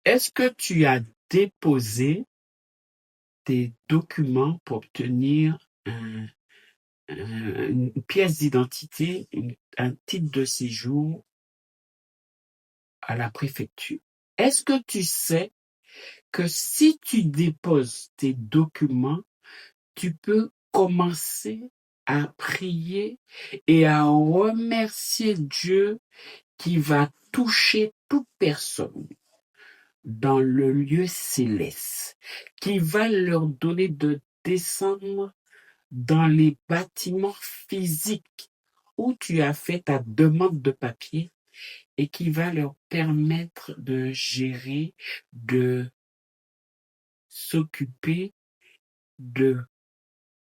Est-ce que tu as déposé tes documents pour obtenir une pièce d'identité, un titre de séjour à la préfecture? Est-ce que tu sais que si tu déposes tes documents, tu peux commencer à prier et à remercier Dieu qui va toucher toute personne dans le lieu céleste, qui va leur donner de descendre dans les bâtiments physiques où tu as fait ta demande de papier et qui va leur permettre de gérer, de s'occuper, de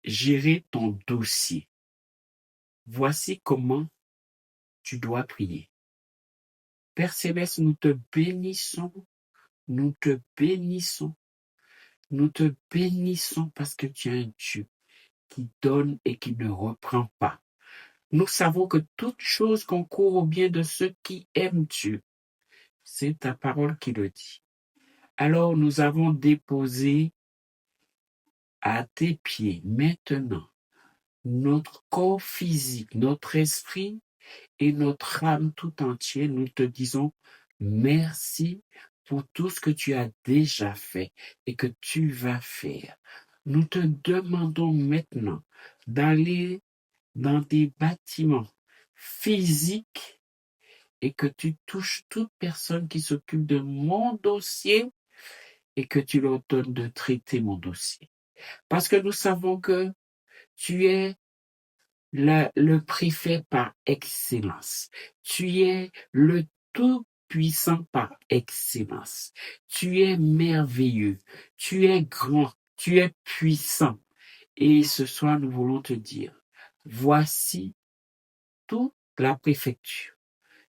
gérer ton dossier. Voici comment tu dois prier. Père Céleste, nous te bénissons, nous te bénissons, nous te bénissons parce que tu es un Dieu qui donne et qui ne reprend pas. Nous savons que toute chose concourt au bien de ceux qui aiment Dieu. C'est ta parole qui le dit. Alors nous avons déposé à tes pieds maintenant notre corps physique, notre esprit et notre âme tout entière. Nous te disons merci pour tout ce que tu as déjà fait et que tu vas faire. Nous te demandons maintenant d'aller dans des bâtiments physiques et que tu touches toute personne qui s'occupe de mon dossier et que tu leur donnes de traiter mon dossier. Parce que nous savons que tu es le préfet par excellence. Tu es le tout-puissant par excellence. Tu es merveilleux. Tu es grand. Tu es puissant. Et ce soir, nous voulons te dire, voici toute la préfecture.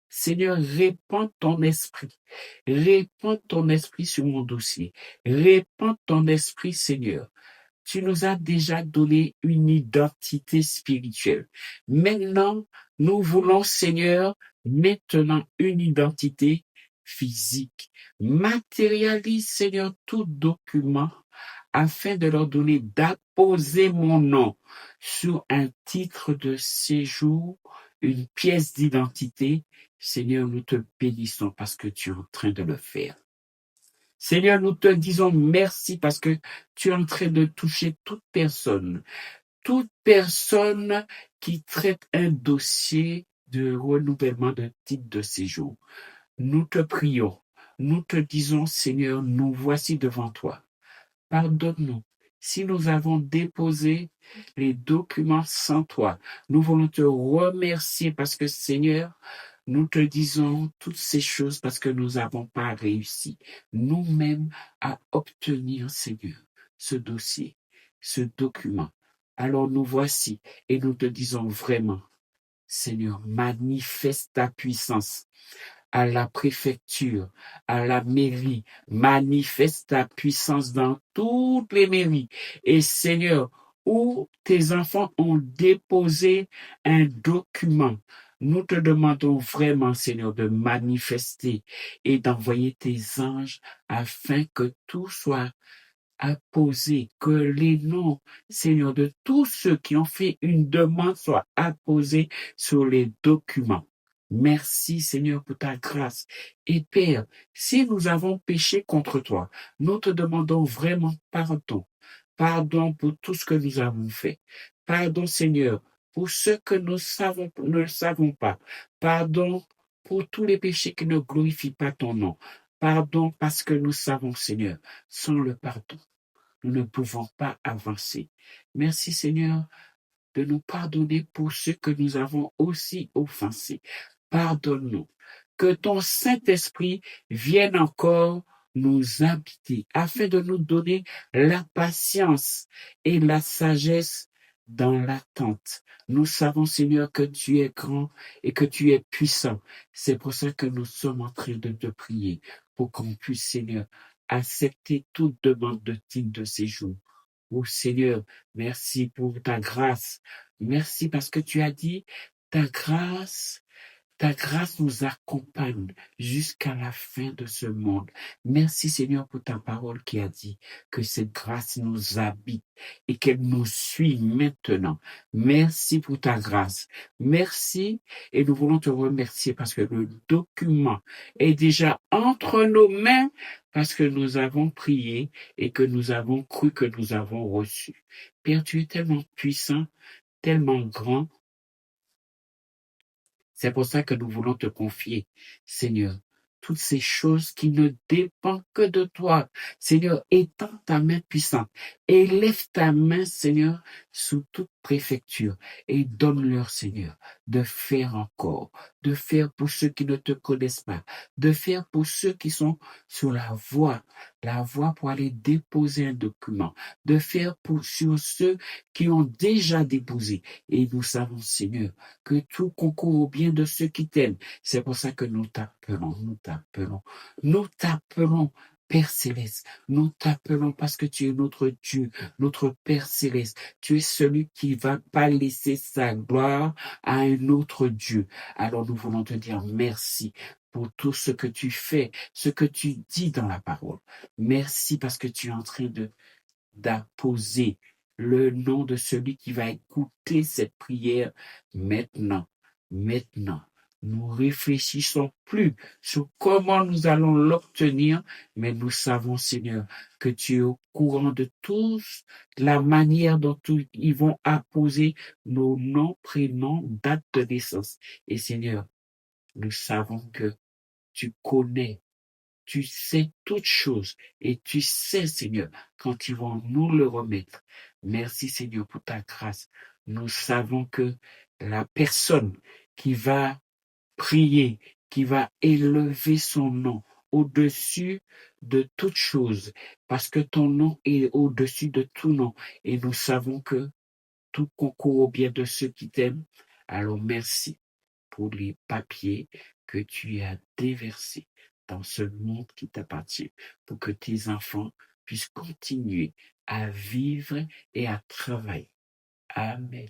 Seigneur, répands ton esprit. Répands ton esprit sur mon dossier. Répands ton esprit, Seigneur. Tu nous as déjà donné une identité spirituelle. Maintenant, nous voulons, Seigneur, maintenant une identité physique. Matérialise, Seigneur, tout document afin de leur donner d'apposer mon nom sur un titre de séjour, une pièce d'identité. Seigneur, nous te bénissons parce que tu es en train de le faire. Seigneur, nous te disons merci parce que tu es en train de toucher toute personne qui traite un dossier de renouvellement de titre de séjour. Nous te prions, nous te disons, Seigneur, nous voici devant toi. Pardonne-nous si nous avons déposé les documents sans toi. Nous voulons te remercier parce que, Seigneur, nous te disons toutes ces choses parce que nous n'avons pas réussi nous-mêmes à obtenir, Seigneur, ce dossier, ce document. Alors nous voici et nous te disons vraiment, Seigneur, manifeste ta puissance à la préfecture, à la mairie, manifeste ta puissance dans toutes les mairies. Et Seigneur, où tes enfants ont déposé un document, nous te demandons vraiment, Seigneur, de manifester et d'envoyer tes anges afin que tout soit apposé, que les noms, Seigneur, de tous ceux qui ont fait une demande soient apposés sur les documents. Merci, Seigneur, pour ta grâce. Et Père, si nous avons péché contre toi, nous te demandons vraiment pardon. Pardon pour tout ce que nous avons fait. Pardon, Seigneur, pour ce que nous ne savons pas. Pardon pour tous les péchés qui ne glorifient pas ton nom. Pardon parce que nous savons, Seigneur, sans le pardon, nous ne pouvons pas avancer. Merci, Seigneur, de nous pardonner pour ce que nous avons aussi offensé. Pardonne-nous. Que ton Saint-Esprit vienne encore nous habiter afin de nous donner la patience et la sagesse dans l'attente. Nous savons, Seigneur, que tu es grand et que tu es puissant. C'est pour ça que nous sommes en train de te prier pour qu'on puisse, Seigneur, accepter toute demande de titre de séjour. Oh Seigneur, merci pour ta grâce. Merci parce que tu as dit, ta grâce Ta grâce nous accompagne jusqu'à la fin de ce monde. Merci Seigneur pour ta parole qui a dit que cette grâce nous habite et qu'elle nous suit maintenant. Merci pour ta grâce. Merci et nous voulons te remercier parce que le document est déjà entre nos mains parce que nous avons prié et que nous avons cru que nous avons reçu. Père, tu es tellement puissant, tellement grand. C'est pour ça que nous voulons te confier, Seigneur, toutes ces choses qui ne dépendent que de toi. Seigneur, étends ta main puissante, élève ta main, Seigneur, sous toute préfecture et donne-leur, Seigneur, de faire encore, de faire pour ceux qui ne te connaissent pas, de faire pour ceux qui sont sur la voie pour aller déposer un document, de faire pour sur ceux qui ont déjà déposé. Et nous savons, Seigneur, que tout concourt au bien de ceux qui t'aiment. C'est pour ça que nous t'appelons, Père Céleste. Nous t'appelons parce que tu es notre Dieu, notre Père Céleste. Tu es celui qui va pas laisser sa gloire à un autre Dieu. Alors nous voulons te dire merci pour tout ce que tu fais, ce que tu dis dans la parole. Merci parce que tu es en train d'apposer le nom de celui qui va écouter cette prière maintenant. Maintenant, nous réfléchissons plus sur comment nous allons l'obtenir, mais nous savons, Seigneur, que tu es au courant de tous, la manière dont ils vont apposer nos noms, prénoms, date de naissance. Et Seigneur, nous savons que tu connais, tu sais toutes choses et tu sais, Seigneur, quand ils vont nous le remettre. Merci, Seigneur, pour ta grâce. Nous savons que la personne qui va prier, qui va élever son nom au-dessus de toute chose, parce que ton nom est au-dessus de tout nom. Et nous savons que tout concourt au bien de ceux qui t'aiment. Alors merci pour les papiers que tu as déversés dans ce monde qui t'appartient, pour que tes enfants puissent continuer à vivre et à travailler. Amen.